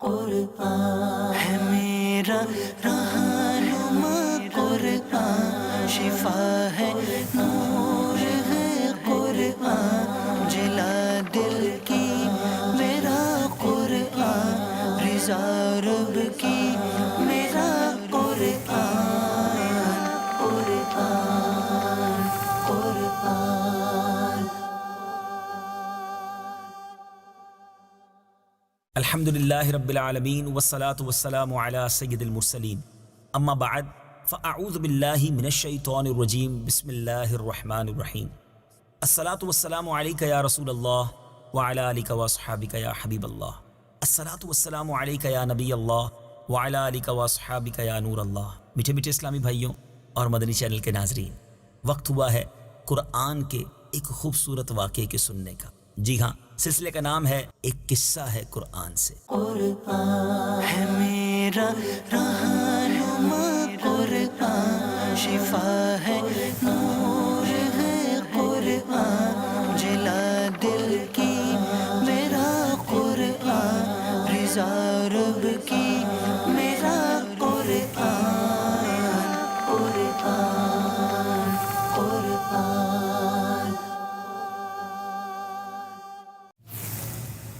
قرآن ہے میرا رہنما، قرآن شفا ہے، نور ہے قرآن، جلا دل کی میرا قرآن، رضا رب کی میرا قرآن، قرآن قرآن۔ الحمدللہ رب العالمین والصلاة والسلام علی سید المرسلین، اما بعد فاعوذ باللہ من الشیطان الرجیم، بسم اللہ الرحمن الرحیم۔ الصلاة والسلام علیک یا رسول اللہ وعلی آلک واصحابک یا حبیب اللہ، الصلاة والسلام علیک یا نبی اللہ وعلی آلک واصحابک یا نور اللہ۔ میٹھے میٹھے اسلامی بھائیوں اور مدنی چینل کے ناظرین، وقت ہوا ہے قرآن کے ایک خوبصورت واقعے کے سننے کا۔ جی ہاں، سلسلے کا نام ہے ایک قصہ ہے قرآن سے۔ قرآن ہے میرا رہنما، قرآن شفا ہے، نور ہے قرآن، جلا دل کی میرا قرآن، رضا رب کی میرا قرآن، قرآن قرآن۔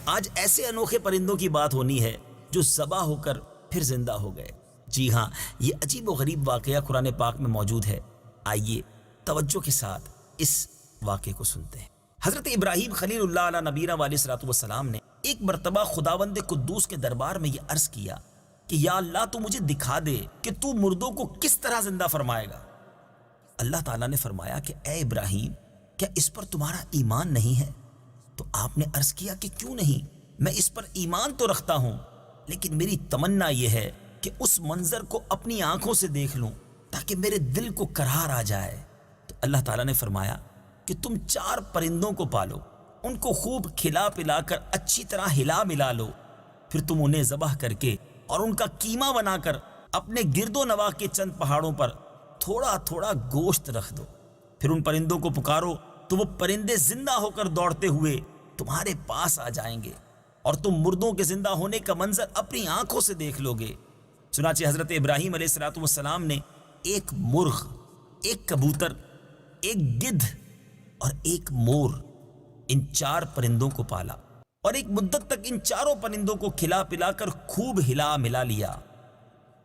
آج ایسے انوکھے پرندوں کی بات ہونی ہے جو ذبح ہو کر پھر زندہ ہو گئے۔ جی ہاں، یہ عجیب و غریب واقعہ قرآن پاک میں موجود ہے۔ آئیے توجہ کے ساتھ اس واقعے کو سنتے ہیں۔ حضرت ابراہیم خلیل اللہ علیہ نبینا علیہ الصلوۃ والسلام نے ایک مرتبہ خداوند قدوس کے دربار میں یہ عرض کیا کہ یا اللہ، تو مجھے دکھا دے کہ تو مردوں کو کس طرح زندہ فرمائے گا۔ اللہ تعالیٰ نے فرمایا کہ اے ابراہیم، کیا اس پر تمہارا ایمان نہیں ہے؟ تو آپ نے عرض کیا کہ کیوں نہیں، میں اس پر ایمان تو رکھتا ہوں، لیکن میری تمنا یہ ہے کہ اس منظر کو اپنی آنکھوں سے دیکھ لوں تاکہ میرے دل کو قرار آ جائے۔ تو اللہ تعالیٰ نے فرمایا کہ تم 4 پرندوں کو پالو، ان کو خوب کھلا پلا کر اچھی طرح ہلا ملا لو، پھر تم انہیں ذبح کر کے اور ان کا قیمہ بنا کر اپنے گرد و نواح کے چند پہاڑوں پر تھوڑا تھوڑا گوشت رکھ دو، پھر ان پرندوں کو پکارو تو وہ پرندے زندہ ہو کر دوڑتے ہوئے تمہارے پاس آ جائیں گے اور تم مردوں کے زندہ ہونے کا منظر اپنی آنکھوں سے دیکھ لو گے۔ چنانچہ حضرت ابراہیم علیہ الصلوۃ والسلام نے ایک مرغ، ایک کبوتر، ایک گدھ اور ایک مور، ان 4 پرندوں کو پالا اور ایک مدت تک ان 4 پرندوں کو کھلا پلا کر خوب ہلا ملا لیا،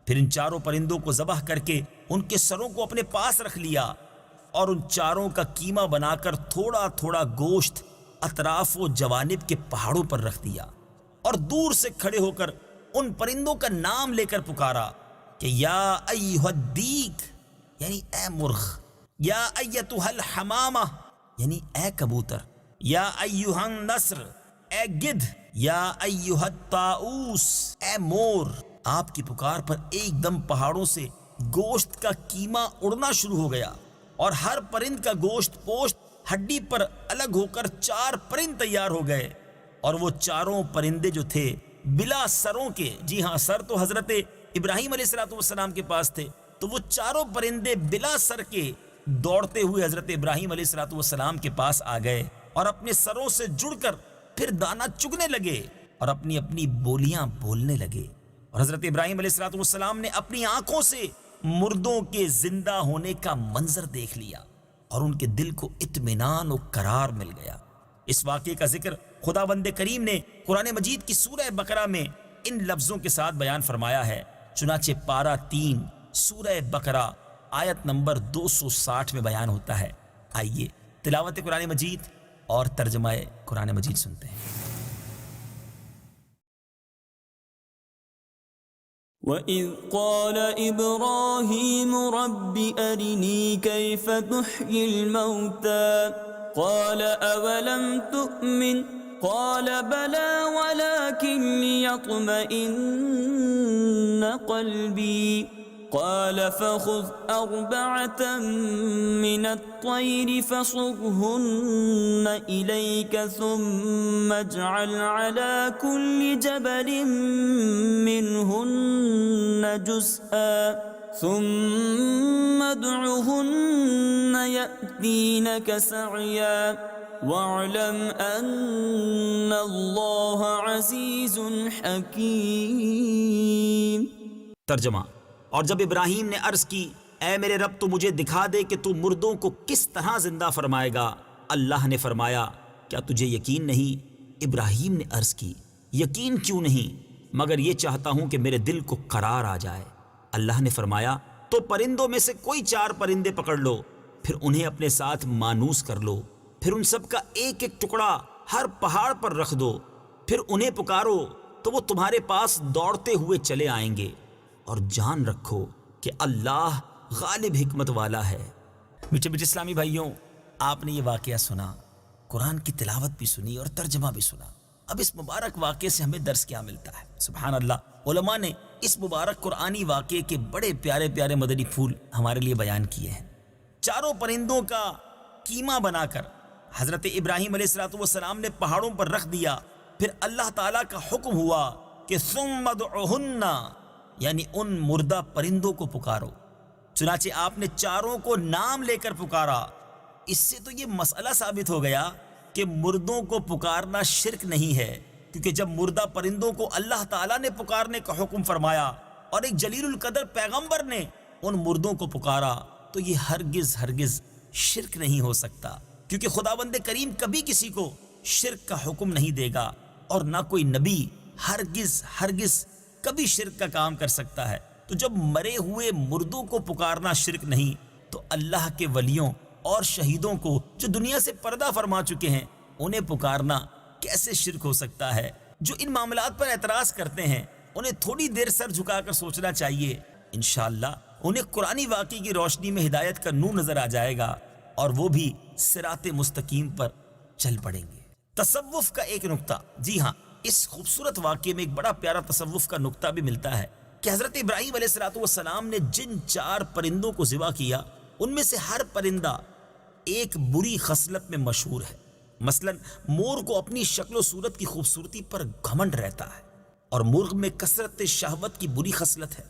پھر ان 4 پرندوں کو ذبح کر کے ان کے سروں کو اپنے پاس رکھ لیا اور ان 4 کا قیمہ بنا کر تھوڑا تھوڑا گوشت اطراف و جوانب کے پہاڑوں پر رکھ دیا، اور دور سے کھڑے ہو کر ان پرندوں کا نام لے کر پکارا کہ یا ایھا الدیک، یعنی اے مرغ، یا ایتھا الحمامہ، یعنی اے کبوتر، یا ایھا النسر، اے گدھ، یا ایھا الطاؤس، اے مور۔ آپ کی پکار پر ایک دم پہاڑوں سے گوشت کا قیمہ اڑنا شروع ہو گیا، اور ہر پرند کا گوشت پوشت ہڈی پر الگ ہو کر 4 پرند تیار ہو گئے، اور وہ 4 پرندے جو تھے بلا سروں کے، جی ہاں، سر تو حضرت ابراہیم علیہ الصلوۃ والسلام کے پاس تھے، تو وہ 4 پرندے بلا سر کے دوڑتے ہوئے حضرت ابراہیم علیہ الصلوۃ والسلام کے پاس آ گئے اور اپنے سروں سے جڑ کر پھر دانہ چگنے لگے اور اپنی اپنی بولیاں بولنے لگے، اور حضرت ابراہیم علیہ الصلوۃ والسلام نے اپنی آنکھوں سے مردوں کے زندہ ہونے کا منظر دیکھ لیا اور ان کے دل کو اطمینان و قرار مل گیا۔ اس واقعے کا ذکر خداوند کریم نے قرآن مجید کی سورہ بقرہ میں ان لفظوں کے ساتھ بیان فرمایا ہے۔ چنانچہ پارہ 3 سورہ بقرہ آیت نمبر 260 میں بیان ہوتا ہے۔ آئیے تلاوت قرآن مجید اور ترجمہ قرآن مجید سنتے ہیں۔ وَإِذْ قَالَ إِبْرَاهِيمُ رَبِّ أَرِنِي كَيْفَ تُحْيِي الْمَوْتَى قَالَ أَوَلَمْ تُؤْمِنْ قَالَ بَلَى وَلَكِنْ لِيَطْمَئِنَّ قَلْبِي قال فخذ 4 من الطير فصرهن إليك ثم اجعل على كل جبل منهن جزءا ثم ادعهن يأتينك سعيا واعلم أن الله عزیز حکیم۔ ترجمہ: اور جب ابراہیم نے عرض کی اے میرے رب تو مجھے دکھا دے کہ تو مردوں کو کس طرح زندہ فرمائے گا، اللہ نے فرمایا کیا تجھے یقین نہیں؟ ابراہیم نے عرض کی یقین کیوں نہیں، مگر یہ چاہتا ہوں کہ میرے دل کو قرار آ جائے۔ اللہ نے فرمایا تو پرندوں میں سے کوئی 4 پرندے پکڑ لو، پھر انہیں اپنے ساتھ مانوس کر لو، پھر ان سب کا ایک ایک ٹکڑا ہر پہاڑ پر رکھ دو، پھر انہیں پکارو تو وہ تمہارے پاس دوڑتے ہوئے چلے آئیں گے، اور جان رکھو کہ اللہ غالب حکمت والا ہے۔ میٹھے میٹھے اسلامی بھائیوں، آپ نے یہ واقعہ سنا، قرآن کی تلاوت بھی سنی اور ترجمہ بھی سنا۔ اب اس مبارک واقعے سے ہمیں درس کیا ملتا ہے؟ سبحان اللہ، علماء نے اس مبارک قرآنی واقعے کے بڑے پیارے پیارے مدنی پھول ہمارے لیے بیان کیے ہیں۔ 4 پرندوں کا کیما بنا کر حضرت ابراہیم علیہ السلام نے پہاڑوں پر رکھ دیا، پھر اللہ تعالیٰ کا حکم ہوا کہ ثم ادعوہن، یعنی ان مردہ پرندوں کو پکارو۔ چنانچہ آپ نے 4 کو نام لے کر پکارا۔ اس سے تو یہ مسئلہ ثابت ہو گیا کہ مردوں کو پکارنا شرک نہیں ہے، کیونکہ جب مردہ پرندوں کو اللہ تعالیٰ نے پکارنے کا حکم فرمایا اور ایک جلیل القدر پیغمبر نے ان مردوں کو پکارا تو یہ ہرگز شرک نہیں ہو سکتا، کیونکہ خداوند کریم کبھی کسی کو شرک کا حکم نہیں دے گا، اور نہ کوئی نبی ہرگز کبھی شرک کا کام کر سکتا ہے۔ تو جب مرے ہوئے مردوں کو پکارنا شرک نہیں، تو اللہ کے ولیوں اور شہیدوں کو جو دنیا سے پردہ فرما چکے ہیں انہیں پکارنا کیسے شرک ہو سکتا ہے؟ جو ان معاملات پر اعتراض کرتے ہیں انہیں تھوڑی دیر سر جھکا کر سوچنا چاہیے، انشاءاللہ انہیں قرآنی واقعے کی روشنی میں ہدایت کا نور نظر آ جائے گا، اور وہ بھی صراط مستقیم پر چل پڑیں گے۔ تصوف کا ایک نقطہ، جی ہاں، اس خوبصورت واقعے میں ایک بڑا پیارا تصوف کا نقطہ بھی ملتا ہے کہ حضرت ابراہیم علیہ السلام نے جن 4 پرندوں کو ذبح کیا ان میں سے ہر پرندہ ایک بری خصلت میں مشہور ہے۔ مثلا مور کو اپنی شکل و صورت کی خوبصورتی پر گھمنڈ رہتا ہے، اور مرغ میں کثرت شہوت کی بری خصلت ہے،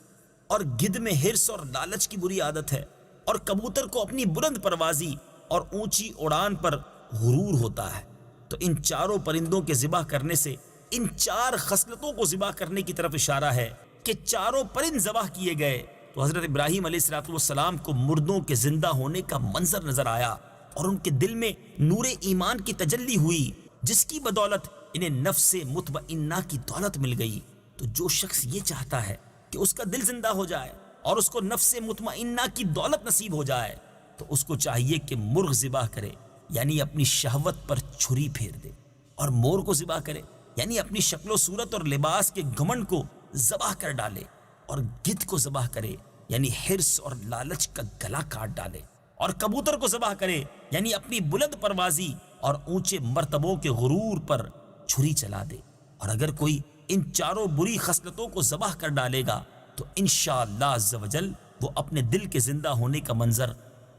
اور گدھ میں حرص اور لالچ کی بری عادت ہے، اور کبوتر کو اپنی بلند پروازی اور اونچی اڑان پر غرور ہوتا ہے۔ تو ان 4 پرندوں کے ذبح کرنے سے ان 4 خصلتوں کو ذبح کرنے کی طرف اشارہ ہے کہ 4 پرند ذبح کیے گئے تو حضرت ابراہیم علیہ السلام کو مردوں کے زندہ ہونے کا منظر نظر آیا، اور ان کے دل میں نور ایمان کی تجلی ہوئی، جس کی بدولت انہیں نفس مطمئنہ کی دولت مل گئی۔ تو جو شخص یہ چاہتا ہے کہ اس کا دل زندہ ہو جائے اور اس کو نفس مطمئنہ کی دولت نصیب ہو جائے، تو اس کو چاہیے کہ مرغ ذبح کرے، یعنی اپنی شہوت پر چھری پھیر دے، اور مور کو ذبح کرے، یعنی اپنی شکل و صورت اور لباس کے گھمنڈ کو ذبح کر ڈالے، اور گدھ کو ذبح کرے، یعنی حرص اور لالچ کا گلا کاٹ ڈالے، اور کبوتر کو ذبح کرے، یعنی اپنی بلند پروازی اور اونچے مرتبوں کے غرور پر چھری چلا دے۔ اور اگر کوئی ان 4 بری خصلتوں کو ذبح کر ڈالے گا تو انشاءاللہ عز و جل وہ اپنے دل کے زندہ ہونے کا منظر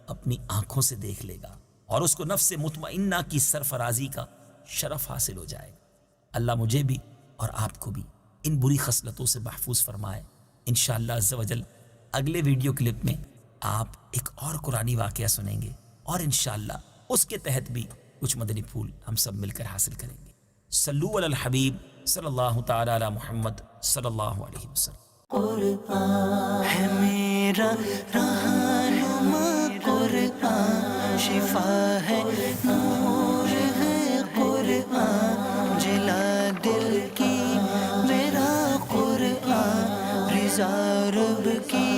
اپنی آنکھوں سے دیکھ لے گا، اور اس کو نفس مطمئنہ کی سرفرازی کا شرف حاصل ہو جائے گا۔ اللہ مجھے بھی اور آپ کو بھی ان بری خصلتوں سے محفوظ فرمائے۔ انشاءاللہ عز و جل اگلے ویڈیو کلپ میں آپ ایک اور قرآنی واقعہ سنیں گے، اور انشاءاللہ اس کے تحت بھی کچھ مدنی پھول ہم سب مل کر حاصل کریں گے۔ صلو علی الحبیب صلی اللہ تعالی علی محمد صلی اللہ علیہ وسلم۔ قرآن ہے میرا رہنما، قرآن شفا ہے، نور ہے قرآن، جلا دل کی میرا قرآن، رضا رب کی